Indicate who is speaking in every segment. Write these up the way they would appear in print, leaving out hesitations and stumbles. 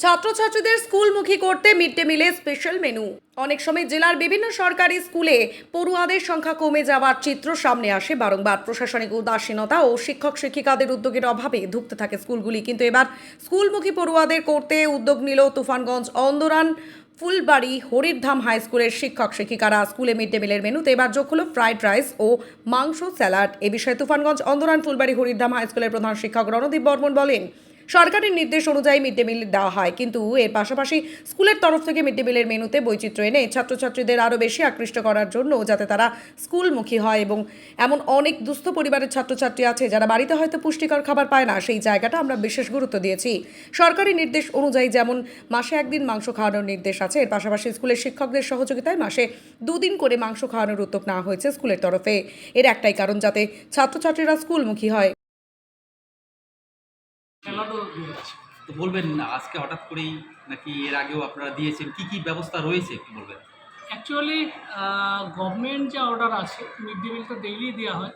Speaker 1: ছাত্রছাত্রীদের স্কুলমুখী করতে mid day মিলে স্পেশাল মেনু। অনেক সময় জেলার বিভিন্ন সরকারি স্কুলে পড়ুয়াদের সংখ্যা কমে যাওয়ার চিত্র সামনে আসে বারংবার। প্রশাসনিক উদাসীনতা ও শিক্ষক শিক্ষিকাদের উদ্যোগের অভাবে ধুঁকতে থাকে স্কুলগুলি। কিন্তু এবার স্কুলমুখী পড়ুয়াদের করতে উদ্যোগ নিল তুফানগঞ্জ অন্দরান ফুলবাড়ি হরিধাম হাই স্কুলের শিক্ষক শিক্ষিকারা। স্কুলে মিড ডে মিলের মেনুতে এবার যোগ হলো ফ্রাইড রাইস ও মাংস স্যালাড। এ বিষয়ে তুফানগঞ্জ অন্দরান ফুলবাড়ি হরিধাম হাই স্কুলের প্রধান শিক্ষক রণদীপ বর্মন বলেন, সরকারের নির্দেশ অনুযায়ী মিড ডে মিল দেওয়া হয়, কিন্তু এর পাশাপাশি স্কুলের তরফ থেকে মিড ডে মিলের মেনুতে বৈচিত্র্য এনে ছাত্রছাত্রীদের আরও বেশি আকৃষ্ট করার জন্য, যাতে তারা স্কুলমুখী হয়। এবং এমন অনেক দুস্থ পরিবারের ছাত্রছাত্রী আছে যারা বাড়িতে হয়তো পুষ্টিকর খাবার পায় না, সেই জায়গাটা আমরা বিশেষ গুরুত্ব দিয়েছি। সরকারি নির্দেশ অনুযায়ী যেমন মাসে একদিন মাংস খাওয়ানোর নির্দেশ আছে, এর পাশাপাশি স্কুলের শিক্ষকদের সহযোগিতায় মাসে 2 দিন করে মাংস খাওয়ানোর উদ্যোগ নেওয়া হয়েছে স্কুলের তরফে। এর একটাই কারণ, যাতে ছাত্রছাত্রীরা স্কুলমুখী হয়।
Speaker 2: তো বলবেন আজকে হঠাৎ করেই নাকি এর আগেও আপনারা দিয়েছেন, কি কি ব্যবস্থা রয়েছে একটু বলবেন?
Speaker 3: অ্যাকচুয়ালি গভর্নমেন্ট যে অর্ডার আছে মিড ডে মিলটা ডেইলি দেওয়া হয়।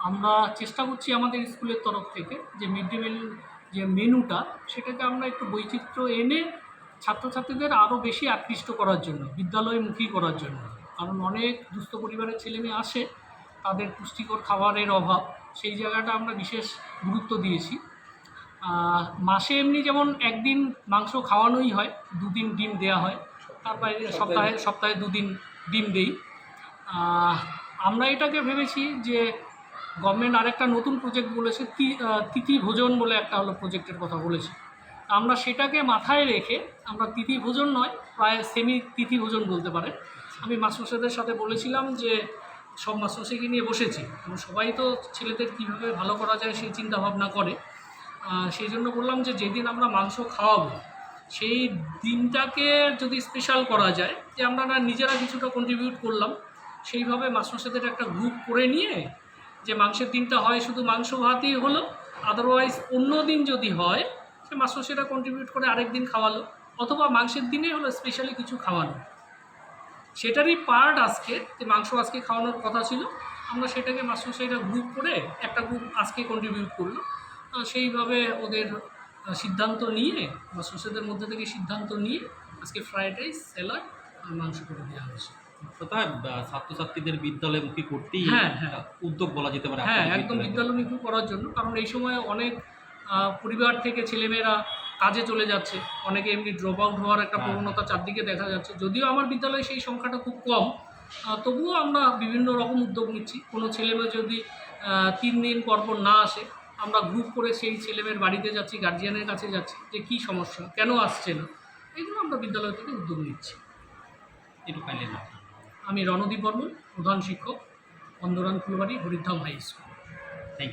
Speaker 3: আমরা চেষ্টা করছি আমাদের স্কুলের তরফ থেকে যে মিড ডে মিল যে মেনুটা সেটাকে আমরা একটু বৈচিত্র্য এনে ছাত্রছাত্রীদের আরও বেশি আকৃষ্ট করার জন্য, বিদ্যালয়মুখী করার জন্য। কারণ অনেক দুস্থ পরিবারের ছেলেমেয়ে আসে, তাদের পুষ্টিকর খাবারের অভাব, সেই জায়গাটা আমরা বিশেষ গুরুত্ব দিয়েছি। মাসে এমনি যেমন একদিন মাংস খাওয়ানোই হয়, 2 দিন ডিম দেওয়া হয়, তার বাইরে সপ্তাহে 2 দিন ডিম দেই। আমরা এটাকে ভেবেছি যে গভর্নমেন্ট আরেকটা নতুন প্রজেক্ট বলেছে, তিথি ভোজন বলে একটা হলো প্রজেক্টের কথা বলেছে। আমরা সেটাকে মাথায় রেখে আমরা তিথি ভোজন নয়, প্রায় সেমি তিথি ভোজন বলতে পারে। আমি মাস্টারমশাইদের সাথে বলেছিলাম যে সব মাস্টারমশাইকে নিয়ে বসেছি, এবং সবাই তো ছেলেদের কীভাবে ভালো করা যায় সেই চিন্তাভাবনা করে। সেই জন্য বললাম যে যেদিন আমরা মাংস খাওয়াবো সেই দিনটাকে যদি স্পেশাল করা যায়, যে আমরা নিজেরা কিছুটা কন্ট্রিবিউট করলাম, সেইভাবে মাস্টারমশাইদের একটা গ্রুপ করে নিয়ে যে মাংসের দিনটা হয় শুধু মাংস ভাতই হলো, আদারওয়াইজ অন্য দিন যদি হয় সে মাস্টারমশাইরা কন্ট্রিবিউট করে আরেক দিন খাওয়ালো, অথবা মাংসের দিনে হলো স্পেশালি কিছু খাওয়ানো। সেটারই পার্ট আজকে, যে মাংস আজকে খাওয়ানোর কথা ছিল, আমরা সেটাকে মাস্টারমশাইরা গ্রুপ করে একটা গ্রুপ আজকে কন্ট্রিবিউট করলো। সেইভাবে ওদের সিদ্ধান্ত নিয়ে, মাস্টারমশাইদের মধ্যে থেকে সিদ্ধান্ত নিয়ে আজকে ফ্রাইড রাইস, স্যালাড আর মাংস করে দেওয়া হয়েছে।
Speaker 2: কোথায় ছাত্রছাত্রীদের বিদ্যালয়মুখী করতেই উদ্যোগ বলা যেতে পারে।
Speaker 3: হ্যাঁ, একদম বিদ্যালয়মুখী করার জন্য। কারণ এই সময় অনেক পরিবার থেকে ছেলেমেয়েরা কাজে চলে যাচ্ছে, অনেকে এমনি ড্রপ আউট হওয়ার একটা প্রবণতা চারদিকে দেখা যাচ্ছে। যদিও আমার বিদ্যালয়ে সেই সংখ্যাটা খুব কম, তবুও আমরা বিভিন্ন রকম উদ্যোগ নিচ্ছি। কোনো ছেলেমেয়ে যদি 3 দিন পরপর না আসে, আমরা গ্রুপ করে সেই ছেলেমেয়ের বাড়িতে যাচ্ছি, গার্জিয়ানের কাছে যাচ্ছি, যে কী সমস্যা, কেন আসছে না, এইগুলো আমরা বিদ্যালয় থেকে উদ্যোগ নিচ্ছি।
Speaker 2: একটু ফাইনালি
Speaker 3: আমি রণদীপ বর্মন, প্রধান শিক্ষক, Andaran Phulbari Haridham high school.
Speaker 2: Thank you.